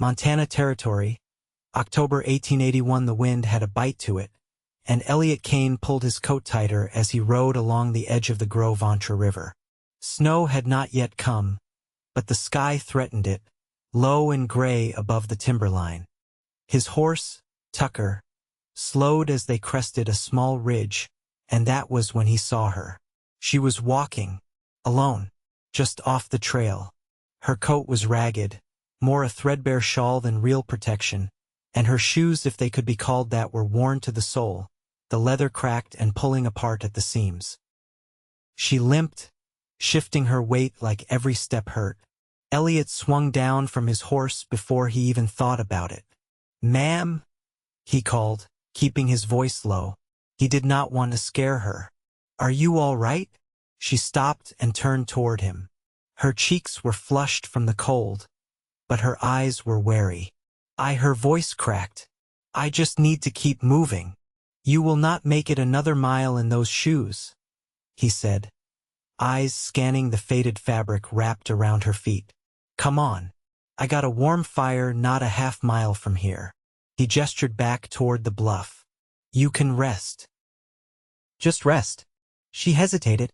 Montana Territory, October 1881. The wind had a bite to it, and Elliott Kane pulled his coat tighter as he rode along the edge of the Gros-Ventre River. Snow had not yet come, but the sky threatened it, low and gray above the timberline. His horse, Tucker, slowed as they crested a small ridge, and that was when he saw her. She was walking, alone, just off the trail. Her coat was ragged, more a threadbare shawl than real protection, and her shoes, if they could be called that, were worn to the sole, the leather cracked and pulling apart at the seams. She limped, shifting her weight like every step hurt. Elliott swung down from his horse before he even thought about it. "Ma'am," he called, keeping his voice low. He did not want to scare her. "Are you all right?" She stopped and turned toward him. Her cheeks were flushed from the cold, but her eyes were wary. Her voice cracked. "I just need to keep moving. You will not make it another mile in those shoes," he said, eyes scanning the faded fabric wrapped around her feet. "Come on. I got a warm fire not a half-mile from here." He gestured back toward the bluff. "You can rest." "Just rest." She hesitated.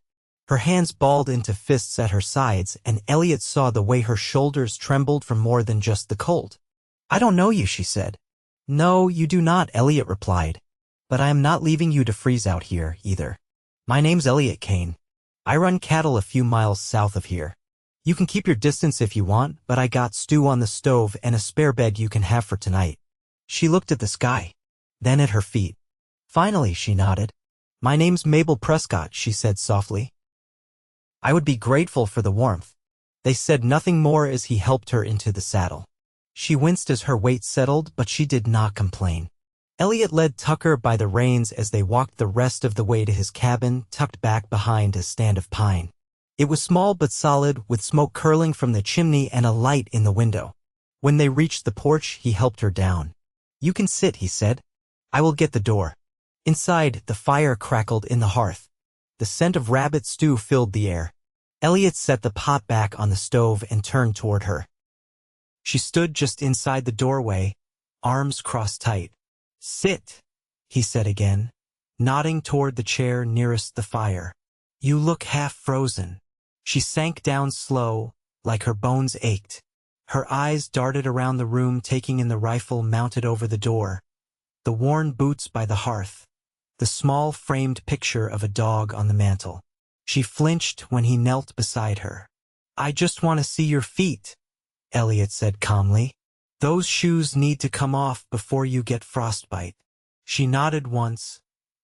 Her hands balled into fists at her sides, and Elliott saw the way her shoulders trembled from more than just the cold. "I don't know you," she said. "No, you do not," Elliott replied. "But I am not leaving you to freeze out here, either. My name's Elliott Kane. I run cattle a few miles south of here. You can keep your distance if you want, but I got stew on the stove and a spare bed you can have for tonight." She looked at the sky, then at her feet. Finally, she nodded. "My name's Mabel Prescott," she said softly. "I would be grateful for the warmth." They said nothing more as he helped her into the saddle. She winced as her weight settled, but she did not complain. Elliott led Tucker by the reins as they walked the rest of the way to his cabin, tucked back behind a stand of pine. It was small but solid, with smoke curling from the chimney and a light in the window. When they reached the porch, he helped her down. "You can sit," he said. "I will get the door." Inside, the fire crackled in the hearth. The scent of rabbit stew filled the air. Elliott set the pot back on the stove and turned toward her. She stood just inside the doorway, arms crossed tight. "Sit," he said again, nodding toward the chair nearest the fire. "You look half frozen." She sank down slow, like her bones ached. Her eyes darted around the room, taking in the rifle mounted over the door, the worn boots by the hearth, the small framed picture of a dog on the mantel. She flinched when he knelt beside her. "I just want to see your feet," Elliott said calmly. "Those shoes need to come off before you get frostbite." She nodded once,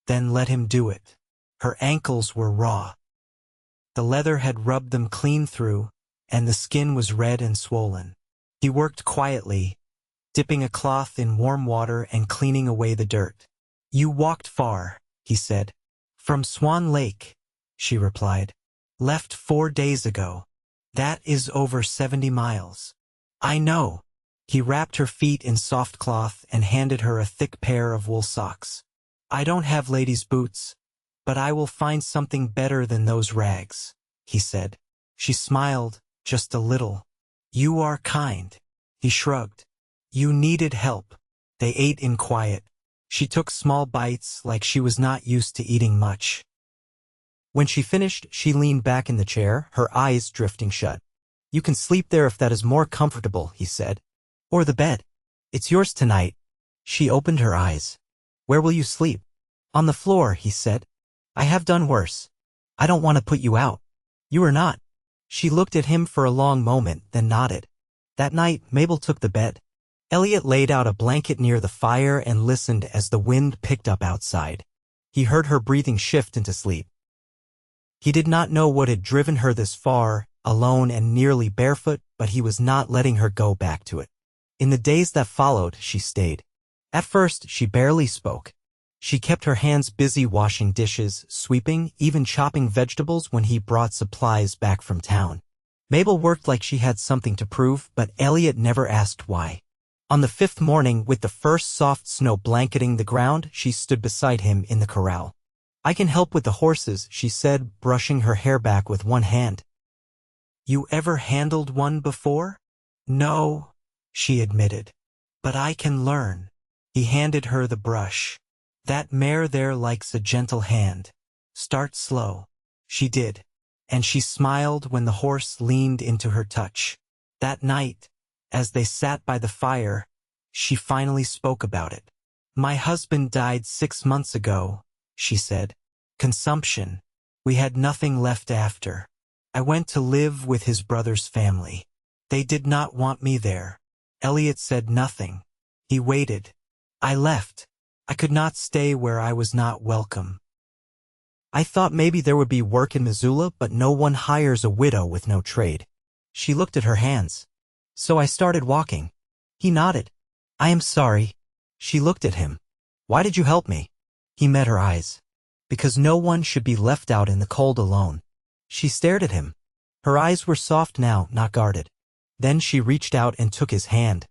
then let him do it. Her ankles were raw. The leather had rubbed them clean through, and the skin was red and swollen. He worked quietly, dipping a cloth in warm water and cleaning away the dirt. "You walked far," he said. "From Swan Lake," she replied. "Left 4 days ago. That is over 70 miles. "I know." He wrapped her feet in soft cloth and handed her a thick pair of wool socks. "I don't have ladies' boots, but I will find something better than those rags," he said. She smiled, just a little. "You are kind." He shrugged. "You needed help." They ate in quiet. She took small bites like she was not used to eating much. When she finished, she leaned back in the chair, her eyes drifting shut. "You can sleep there if that is more comfortable," he said. "Or the bed. It's yours tonight." She opened her eyes. "Where will you sleep?" "On the floor," he said. "I have done worse. I don't want to put you out." "You are not." She looked at him for a long moment, then nodded. That night, Mabel took the bed. Elliott laid out a blanket near the fire and listened as the wind picked up outside. He heard her breathing shift into sleep. He did not know what had driven her this far, alone and nearly barefoot, but he was not letting her go back to it. In the days that followed, she stayed. At first, she barely spoke. She kept her hands busy washing dishes, sweeping, even chopping vegetables when he brought supplies back from town. Mabel worked like she had something to prove, but Elliott never asked why. On the 5th morning, with the first soft snow blanketing the ground, she stood beside him in the corral. "I can help with the horses," she said, brushing her hair back with one hand. "You ever handled one before?" "No," she admitted. But I can learn. He handed her the brush. That mare there likes a gentle hand. Start slow. She did. And she smiled when the horse leaned into her touch. That night, as they sat by the fire, she finally spoke about it. My husband died 6 months ago, she said. Consumption. We had nothing left after. I went to live with his brother's family. They did not want me there. Elliott said nothing. He waited. I left. I could not stay where I was not welcome. I thought maybe there would be work in Missoula, but no one hires a widow with no trade. She looked at her hands. So I started walking. He nodded. I am sorry. She looked at him. Why did you help me? He met her eyes. Because no one should be left out in the cold alone. She stared at him. Her eyes were soft now, not guarded. Then she reached out and took his hand.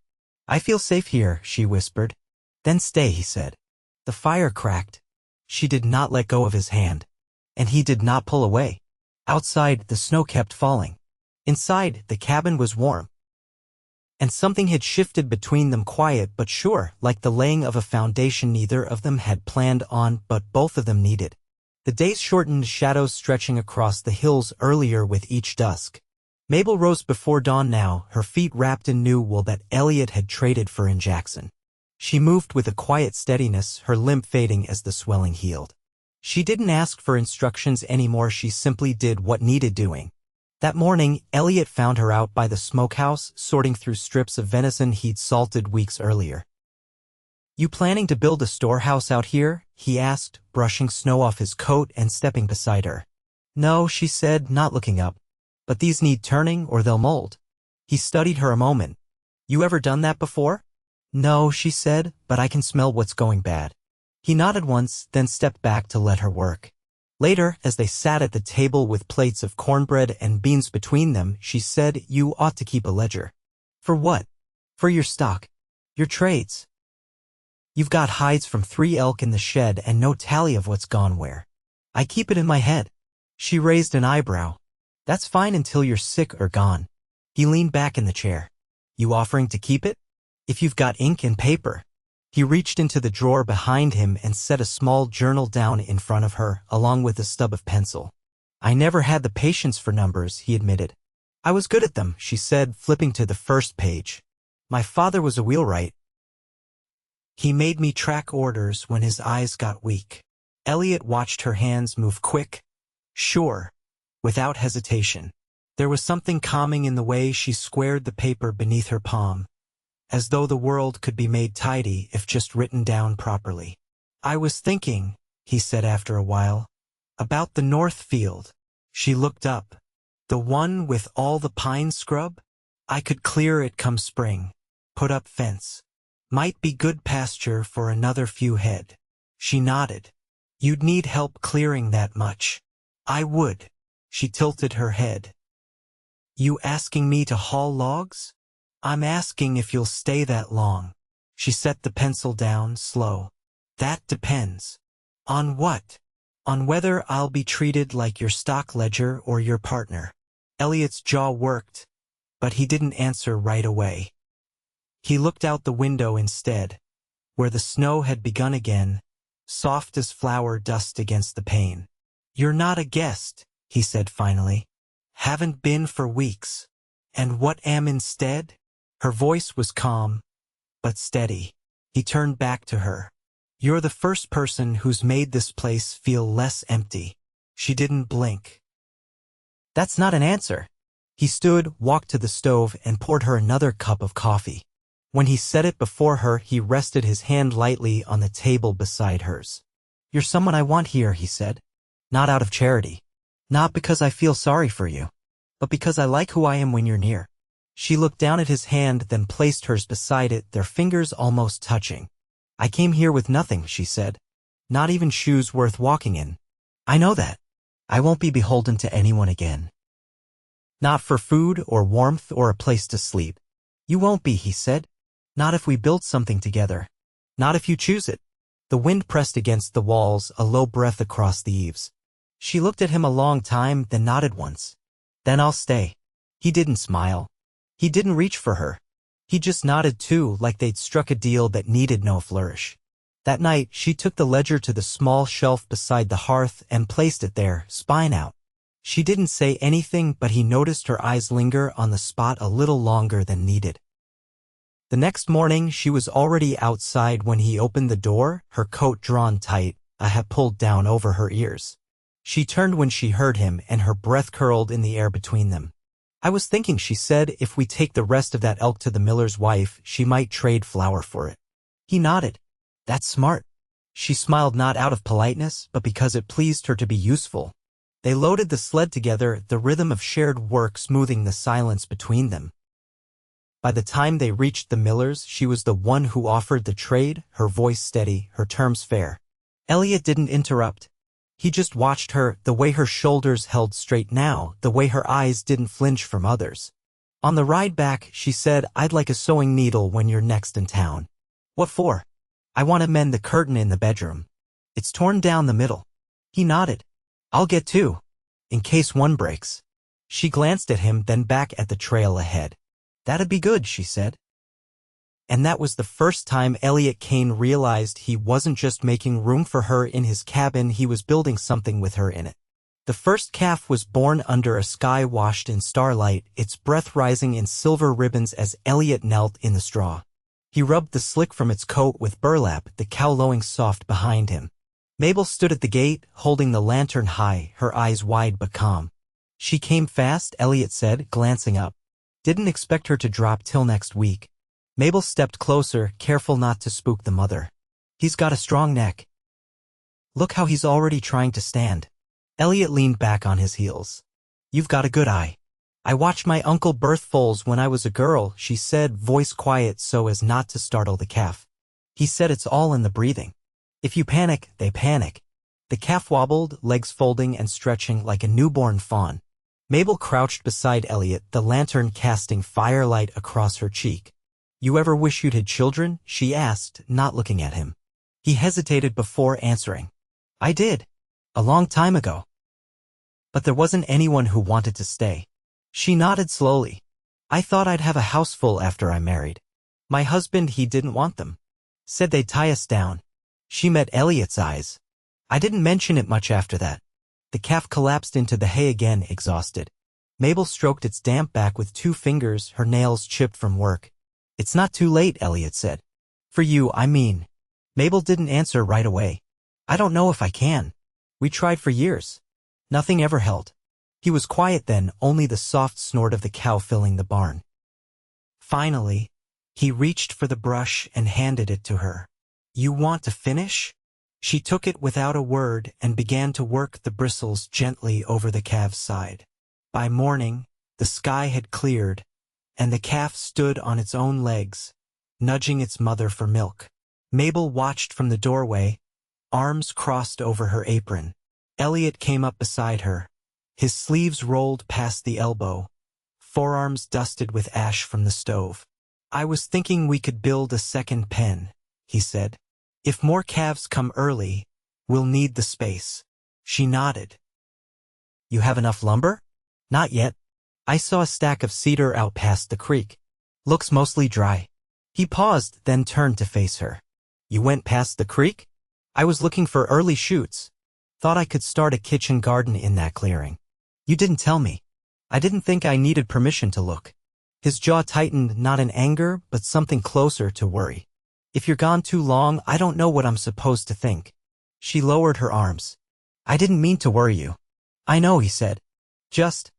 I feel safe here, she whispered. Then stay, he said. The fire cracked. She did not let go of his hand. And he did not pull away. Outside, the snow kept falling. Inside, the cabin was warm. And something had shifted between them, quiet but sure, like the laying of a foundation neither of them had planned on, but both of them needed. The days shortened, shadows stretching across the hills earlier with each dusk. Mabel rose before dawn now, her feet wrapped in new wool that Elliott had traded for in Jackson. She moved with a quiet steadiness, her limp fading as the swelling healed. She didn't ask for instructions anymore, she simply did what needed doing. That morning, Elliott found her out by the smokehouse, sorting through strips of venison he'd salted weeks earlier. You planning to build a storehouse out here? He asked, brushing snow off his coat and stepping beside her. No, she said, not looking up. But these need turning or they'll mold. He studied her a moment. You ever done that before? No, she said, but I can smell what's going bad. He nodded once, then stepped back to let her work. Later, as they sat at the table with plates of cornbread and beans between them, she said, you ought to keep a ledger. For what? For your stock. Your trades. You've got hides from 3 elk in the shed and no tally of what's gone where. I keep it in my head. She raised an eyebrow. That's fine until you're sick or gone. He leaned back in the chair. You offering to keep it? If you've got ink and paper. He reached into the drawer behind him and set a small journal down in front of her, along with a stub of pencil. I never had the patience for numbers, he admitted. I was good at them, she said, flipping to the first page. My father was a wheelwright. He made me track orders when his eyes got weak. Elliott watched her hands move quick. Sure. Without hesitation. There was something calming in the way she squared the paper beneath her palm, as though the world could be made tidy if just written down properly. I was thinking, he said after a while, about the north field. She looked up. The one with all the pine scrub? I could clear it come spring. Put up fence. Might be good pasture for another few head. She nodded. You'd need help clearing that much. I would. She tilted her head. You asking me to haul logs? I'm asking if you'll stay that long. She set the pencil down, slow. That depends. On what? On whether I'll be treated like your stock ledger or your partner. Elliott's jaw worked, but he didn't answer right away. He looked out the window instead, where the snow had begun again, soft as flower dust against the pane. You're not a guest, he said finally. Haven't been for weeks. And what am instead? Her voice was calm, but steady. He turned back to her. You're the first person who's made this place feel less empty. She didn't blink. That's not an answer. He stood, walked to the stove, and poured her another cup of coffee. When he set it before her, he rested his hand lightly on the table beside hers. You're someone I want here, he said. Not out of charity. Not because I feel sorry for you, but because I like who I am when you're near. She looked down at his hand, then placed hers beside it, their fingers almost touching. I came here with nothing, she said. Not even shoes worth walking in. I know that. I won't be beholden to anyone again. Not for food or warmth or a place to sleep. You won't be, he said. Not if we build something together. Not if you choose it. The wind pressed against the walls, a low breath across the eaves. She looked at him a long time, then nodded once. Then I'll stay. He didn't smile. He didn't reach for her. He just nodded too, like they'd struck a deal that needed no flourish. That night, she took the ledger to the small shelf beside the hearth and placed it there, spine out. She didn't say anything, but he noticed her eyes linger on the spot a little longer than needed. The next morning, she was already outside when he opened the door, her coat drawn tight, a hat pulled down over her ears. She turned when she heard him, and her breath curled in the air between them. "I was thinking," she said, "if we take the rest of that elk to the miller's wife, she might trade flour for it." He nodded. "That's smart." She smiled, not out of politeness, but because it pleased her to be useful. They loaded the sled together, the rhythm of shared work smoothing the silence between them. By the time they reached the miller's, she was the one who offered the trade, her voice steady, her terms fair. Elliott didn't interrupt. He just watched her, the way her shoulders held straight now, the way her eyes didn't flinch from others. On the ride back, she said, "I'd like a sewing needle when you're next in town." "What for?" "I want to mend the curtain in the bedroom. It's torn down the middle." He nodded. "I'll get two, in case one breaks." She glanced at him, then back at the trail ahead. "That'd be good," she said. And that was the first time Elliott Kane realized he wasn't just making room for her in his cabin, he was building something with her in it. The first calf was born under a sky washed in starlight, its breath rising in silver ribbons as Elliott knelt in the straw. He rubbed the slick from its coat with burlap, the cow lowing soft behind him. Mabel stood at the gate, holding the lantern high, her eyes wide but calm. "She came fast," Elliott said, glancing up. "Didn't expect her to drop till next week." Mabel stepped closer, careful not to spook the mother. "He's got a strong neck. Look how he's already trying to stand." Elliott leaned back on his heels. "You've got a good eye." "I watched my uncle birth foals when I was a girl," she said, voice quiet so as not to startle the calf. "He said it's all in the breathing. If you panic, they panic." The calf wobbled, legs folding and stretching like a newborn fawn. Mabel crouched beside Elliott, the lantern casting firelight across her cheek. "You ever wish you'd had children?" she asked, not looking at him. He hesitated before answering. "I did. A long time ago. But there wasn't anyone who wanted to stay." She nodded slowly. "I thought I'd have a house full after I married. My husband, he didn't want them. Said they'd tie us down." She met Elliott's eyes. "I didn't mention it much after that." The calf collapsed into the hay again, exhausted. Mabel stroked its damp back with 2 fingers, her nails chipped from work. "It's not too late," Elliott said. "For you, I mean." Mabel didn't answer right away. "I don't know if I can. We tried for years. Nothing ever held." He was quiet then, only the soft snort of the cow filling the barn. Finally, he reached for the brush and handed it to her. "You want to finish?" She took it without a word and began to work the bristles gently over the calf's side. By morning, the sky had cleared, and the calf stood on its own legs, nudging its mother for milk. Mabel watched from the doorway, arms crossed over her apron. Elliott came up beside her, his sleeves rolled past the elbow, forearms dusted with ash from the stove. "I was thinking we could build a second pen," he said. "If more calves come early, we'll need the space." She nodded. "You have enough lumber?" "Not yet. I saw a stack of cedar out past the creek. Looks mostly dry." He paused, then turned to face her. "You went past the creek?" "I was looking for early shoots. Thought I could start a kitchen garden in that clearing." "You didn't tell me." "I didn't think I needed permission to look." His jaw tightened, not in anger, but something closer to worry. "If you're gone too long, I don't know what I'm supposed to think." She lowered her arms. "I didn't mean to worry you." "I know," he said. "Just,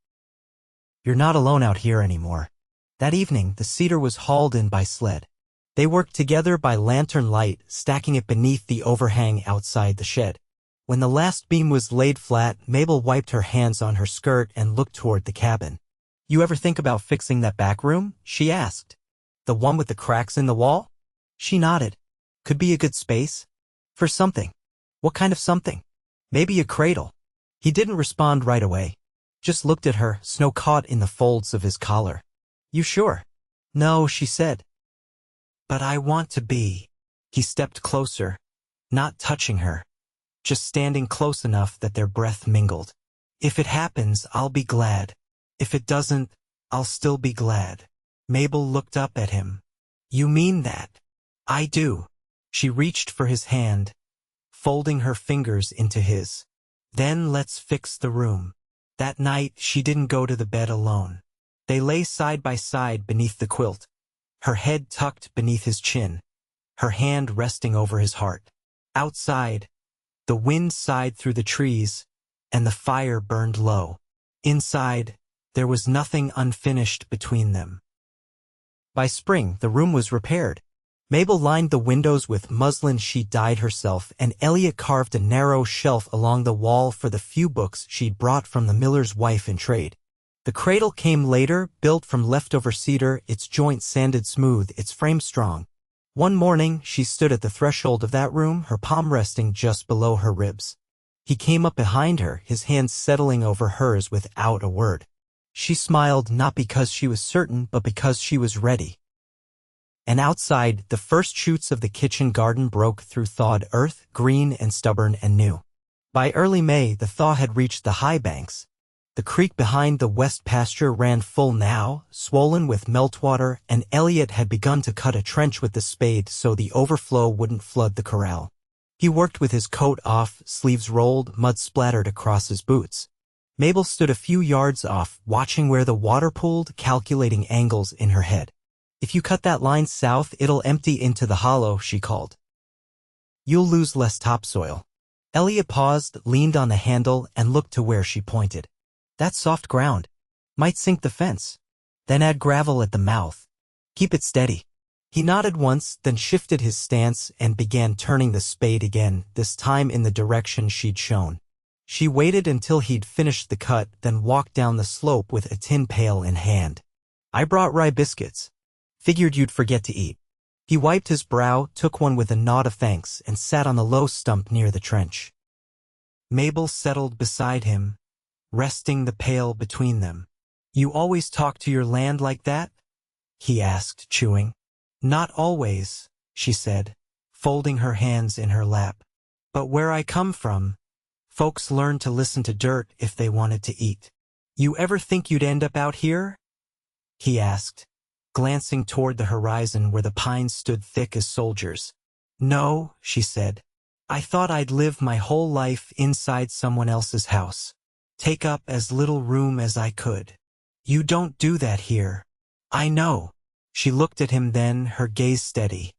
you're not alone out here anymore." That evening, the cedar was hauled in by sled. They worked together by lantern light, stacking it beneath the overhang outside the shed. When the last beam was laid flat, Mabel wiped her hands on her skirt and looked toward the cabin. "You ever think about fixing that back room?" she asked. "The one with the cracks in the wall?" She nodded. "Could be a good space. For something." "What kind of something?" "Maybe a cradle." He didn't respond right away. Just looked at her, snow caught in the folds of his collar. "You sure?" "No," she said. "But I want to be." He stepped closer, not touching her, just standing close enough that their breath mingled. "If it happens, I'll be glad. If it doesn't, I'll still be glad." Mabel looked up at him. You mean that? I do. She reached for his hand, folding her fingers into his. Then let's fix the room. That night, she didn't go to the bed alone. They lay side by side beneath the quilt, her head tucked beneath his chin, her hand resting over his heart. Outside, the wind sighed through the trees, and the fire burned low. Inside, there was nothing unfinished between them. By spring, the room was repaired. Mabel lined the windows with muslin sheet dyed herself, and Elliott carved a narrow shelf along the wall for the few books she'd brought from the miller's wife in trade. The cradle came later, built from leftover cedar, its joints sanded smooth, its frame strong. One morning, she stood at the threshold of that room, her palm resting just below her ribs. He came up behind her, his hands settling over hers without a word. She smiled, not because she was certain, but because she was ready. And outside, the first shoots of the kitchen garden broke through thawed earth, green and stubborn and new. By early May, the thaw had reached the high banks. The creek behind the west pasture ran full now, swollen with meltwater, and Elliott had begun to cut a trench with the spade so the overflow wouldn't flood the corral. He worked with his coat off, sleeves rolled, mud splattered across his boots. Mabel stood a few yards off, watching where the water pooled, calculating angles in her head. If you cut that line south, it'll empty into the hollow, she called. You'll lose less topsoil. Elliott paused, leaned on the handle, and looked to where she pointed. That's soft ground. Might sink the fence. Then add gravel at the mouth. Keep it steady. He nodded once, then shifted his stance and began turning the spade again, this time in the direction she'd shown. She waited until he'd finished the cut, then walked down the slope with a tin pail in hand. I brought rye biscuits. Figured you'd forget to eat. He wiped his brow, took one with a nod of thanks, and sat on the low stump near the trench. Mabel settled beside him, resting the pail between them. You always talk to your land like that? He asked, chewing. Not always, she said, folding her hands in her lap. But where I come from, folks learned to listen to dirt if they wanted to eat. You ever think you'd end up out here? He asked, glancing toward the horizon where the pines stood thick as soldiers. No, she said. I thought I'd live my whole life inside someone else's house. Take up as little room as I could. You don't do that here. I know. She looked at him then, her gaze steady.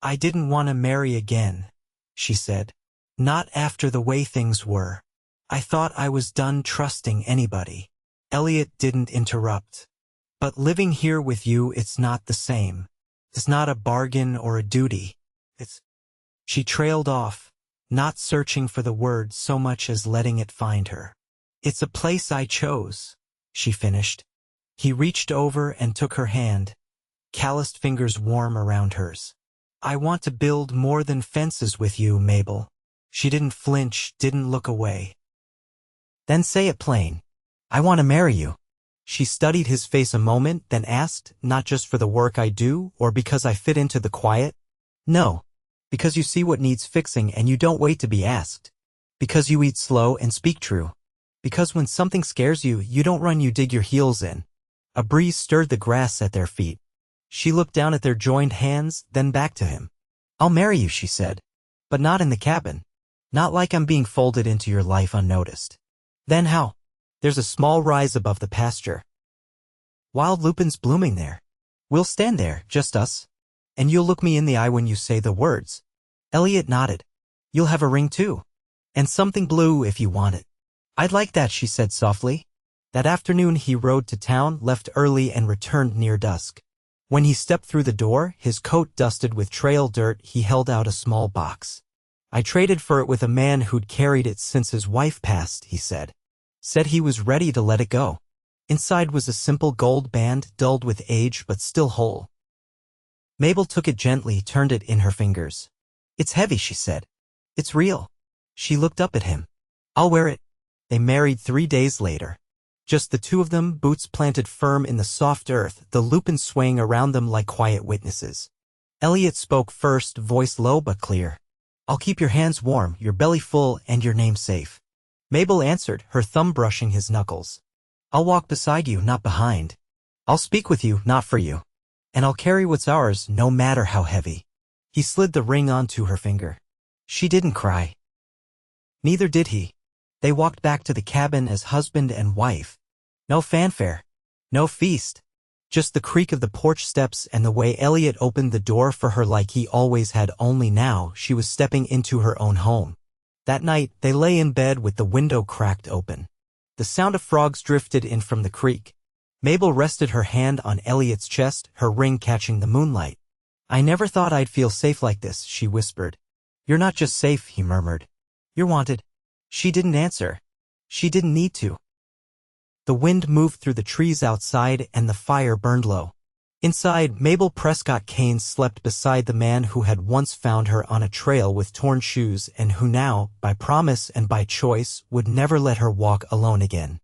I didn't want to marry again, she said. Not after the way things were. I thought I was done trusting anybody. Elliott didn't interrupt. But living here with you, it's not the same. It's not a bargain or a duty. She trailed off, not searching for the word so much as letting it find her. It's a place I chose, she finished. He reached over and took her hand, calloused fingers warm around hers. I want to build more than fences with you, Mabel. She didn't flinch, didn't look away. Then say it plain. I want to marry you. She studied his face a moment, then asked, not just for the work I do, or because I fit into the quiet? No. Because you see what needs fixing and you don't wait to be asked. Because you eat slow and speak true. Because when something scares you, you don't run, you dig your heels in. A breeze stirred the grass at their feet. She looked down at their joined hands, then back to him. I'll marry you, she said. But not in the cabin. Not like I'm being folded into your life unnoticed. Then how? There's a small rise above the pasture. Wild lupin's blooming there. We'll stand there, just us. And you'll look me in the eye when you say the words. Elliott nodded. You'll have a ring too. And something blue if you want it. I'd like that, she said softly. That afternoon he rode to town, left early and returned near dusk. When he stepped through the door, his coat dusted with trail dirt, he held out a small box. I traded for it with a man who'd carried it since his wife passed, he said. Said he was ready to let it go. Inside was a simple gold band, dulled with age but still whole. Mabel took it gently, turned it in her fingers. It's heavy, she said. It's real. She looked up at him. I'll wear it. They married 3 days later. Just the two of them, boots planted firm in the soft earth, the lupin swaying around them like quiet witnesses. Elliott spoke first, voice low but clear. I'll keep your hands warm, your belly full, and your name safe. Mabel answered, her thumb brushing his knuckles. I'll walk beside you, not behind. I'll speak with you, not for you. And I'll carry what's ours, no matter how heavy. He slid the ring onto her finger. She didn't cry. Neither did he. They walked back to the cabin as husband and wife. No fanfare. No feast. Just the creak of the porch steps and the way Elliott opened the door for her like he always had, only now she was stepping into her own home. That night, they lay in bed with the window cracked open. The sound of frogs drifted in from the creek. Mabel rested her hand on Elliott's chest, her ring catching the moonlight. I never thought I'd feel safe like this, she whispered. You're not just safe, he murmured. You're wanted. She didn't answer. She didn't need to. The wind moved through the trees outside and the fire burned low. Inside, Mabel Prescott Kane slept beside the man who had once found her on a trail with torn shoes and who now, by promise and by choice, would never let her walk alone again.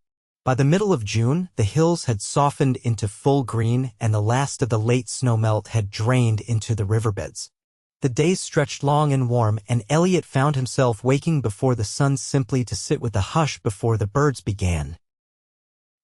By the middle of June, the hills had softened into full green and the last of the late snowmelt had drained into the riverbeds. The days stretched long and warm, and Elliott found himself waking before the sun simply to sit with a hush before the birds began.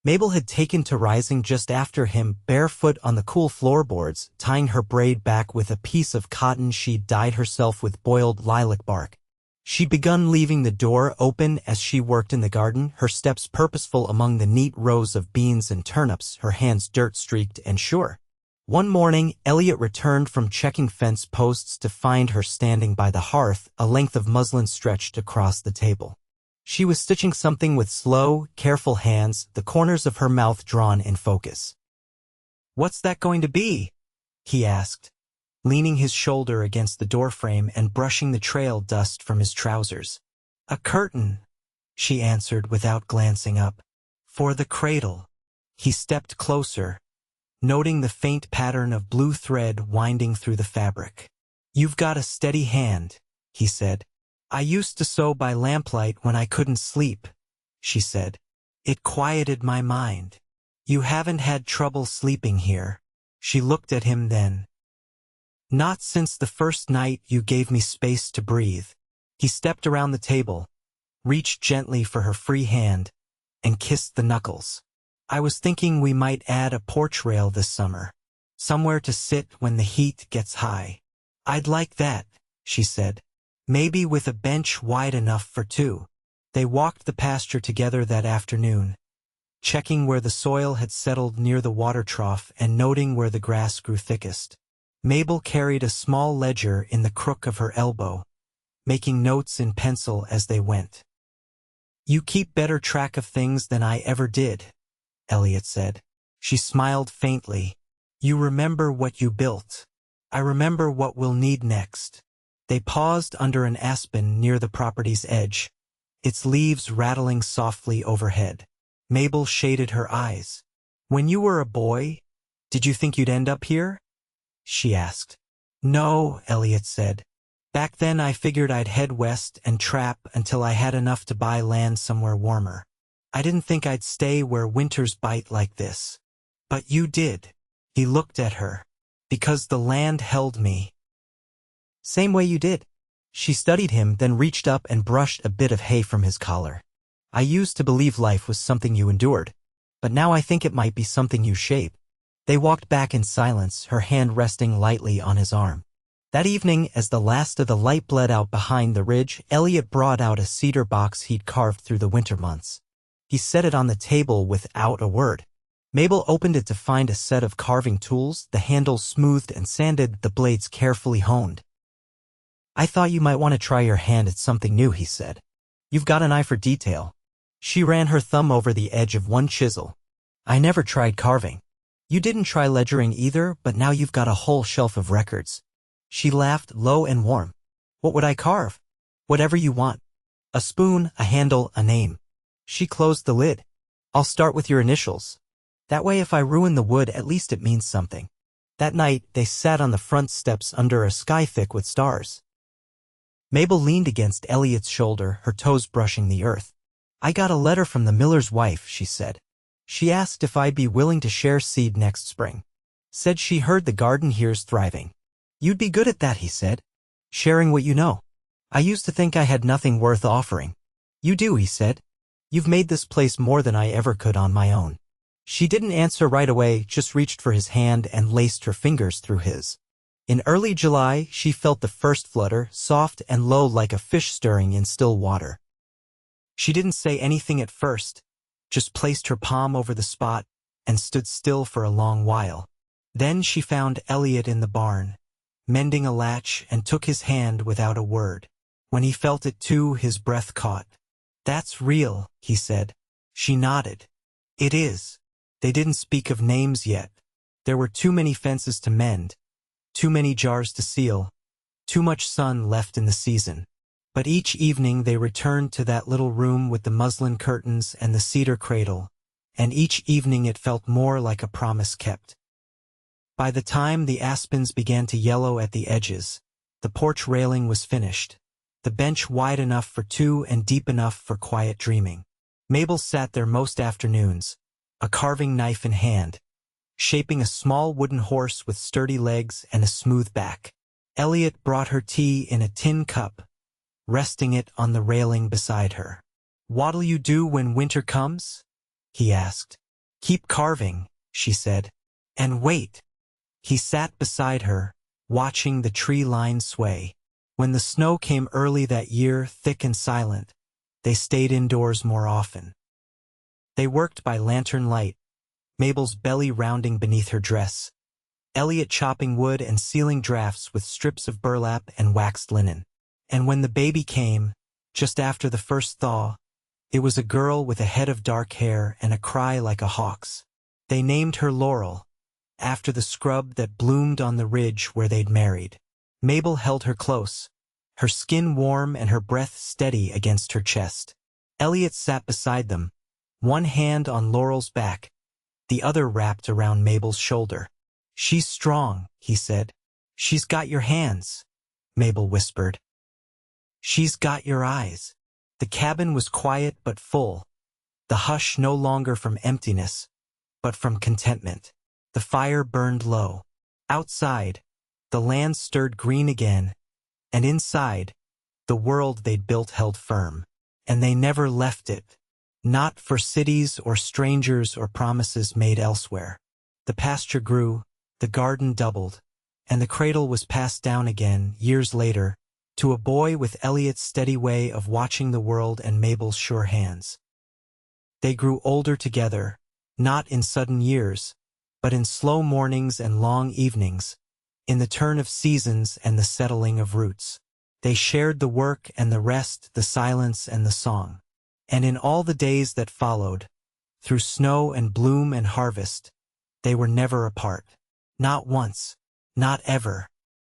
Mabel had taken to rising just after him, barefoot on the cool floorboards, tying her braid back with a piece of cotton she'd dyed herself with boiled lilac bark. She'd begun leaving the door open as she worked in the garden, her steps purposeful among the neat rows of beans and turnips, her hands dirt-streaked and sure. One morning, Elliott returned from checking fence posts to find her standing by the hearth, a length of muslin stretched across the table. She was stitching something with slow, careful hands, the corners of her mouth drawn in focus. "What's that going to be?" he asked, leaning his shoulder against the doorframe and brushing the trail dust from his trousers. "A curtain," she answered without glancing up. "For the cradle." He stepped closer, noting the faint pattern of blue thread winding through the fabric. "You've got a steady hand," he said. "I used to sew by lamplight when I couldn't sleep," she said. "It quieted my mind." "You haven't had trouble sleeping here." She looked at him then. "Not since the first night you gave me space to breathe." He stepped around the table, reached gently for her free hand, and kissed the knuckles. "I was thinking we might add a porch rail this summer. Somewhere to sit when the heat gets high." "I'd like that," she said. "Maybe with a bench wide enough for two." They walked the pasture together that afternoon, checking where the soil had settled near the water trough and noting where the grass grew thickest. Mabel carried a small ledger in the crook of her elbow, making notes in pencil as they went. "You keep better track of things than I ever did," Elliott said. She smiled faintly. "You remember what you built. I remember what we'll need next." They paused under an aspen near the property's edge, its leaves rattling softly overhead. Mabel shaded her eyes. "When you were a boy, did you think you'd end up here?" she asked. "No," Elliott said. "Back then I figured I'd head west and trap until I had enough to buy land somewhere warmer. I didn't think I'd stay where winters bite like this. But you did." He looked at her. "Because the land held me." "Same way you did." She studied him, then reached up and brushed a bit of hay from his collar. "I used to believe life was something you endured, but now I think it might be something you shape." They walked back in silence, her hand resting lightly on his arm. That evening, as the last of the light bled out behind the ridge, Elliott brought out a cedar box he'd carved through the winter months. He set it on the table without a word. Mabel opened it to find a set of carving tools, the handles smoothed and sanded, the blades carefully honed. "I thought you might want to try your hand at something new," he said. "You've got an eye for detail." She ran her thumb over the edge of one chisel. "I never tried carving." "You didn't try ledgering either, but now you've got a whole shelf of records." She laughed, low and warm. "What would I carve?" "Whatever you want. A spoon, a handle, a name." She closed the lid. "I'll start with your initials. That way if I ruin the wood, at least it means something." That night, they sat on the front steps under a sky thick with stars. Mabel leaned against Elliott's shoulder, her toes brushing the earth. "I got a letter from the miller's wife," she said. "She asked if I'd be willing to share seed next spring. Said she heard the garden here's thriving." "You'd be good at that," he said. "Sharing what you know." "I used to think I had nothing worth offering." "You do," he said. "You've made this place more than I ever could on my own." She didn't answer right away, just reached for his hand and laced her fingers through his. In early July, she felt the first flutter, soft and low like a fish stirring in still water. She didn't say anything at first, just placed her palm over the spot and stood still for a long while. Then she found Elliott in the barn, mending a latch, and took his hand without a word. When he felt it too, his breath caught. "That's real," he said. She nodded. "It is." They didn't speak of names yet. There were too many fences to mend, too many jars to seal, too much sun left in the season. But each evening they returned to that little room with the muslin curtains and the cedar cradle, and each evening it felt more like a promise kept. By the time the aspens began to yellow at the edges, the porch railing was finished, the bench wide enough for two and deep enough for quiet dreaming. Mabel sat there most afternoons, a carving knife in hand, shaping a small wooden horse with sturdy legs and a smooth back. Elliott brought her tea in a tin cup, resting it on the railing beside her. "What'll you do when winter comes?" he asked. "Keep carving," she said. "And wait." He sat beside her, watching the tree line sway. When the snow came early that year, thick and silent, they stayed indoors more often. They worked by lantern light, Mabel's belly rounding beneath her dress, Elliott chopping wood and sealing drafts with strips of burlap and waxed linen. And when the baby came, just after the first thaw, it was a girl with a head of dark hair and a cry like a hawk's. They named her Laurel, after the scrub that bloomed on the ridge where they'd married. Mabel held her close, her skin warm and her breath steady against her chest. Elliott sat beside them, one hand on Laurel's back, the other wrapped around Mabel's shoulder. "She's strong," he said. "She's got your hands," Mabel whispered. "She's got your eyes." The cabin was quiet but full, the hush no longer from emptiness, but from contentment. The fire burned low. Outside, the land stirred green again, and inside, the world they'd built held firm. And they never left it, not for cities or strangers or promises made elsewhere. The pasture grew, the garden doubled, and the cradle was passed down again, years later, to a boy with Elliott's steady way of watching the world and Mabel's sure hands. They grew older together, not in sudden years, but in slow mornings and long evenings, in the turn of seasons and the settling of roots. They shared the work and the rest, the silence and the song. And in all the days that followed, through snow and bloom and harvest, they were never apart. Not once, not ever.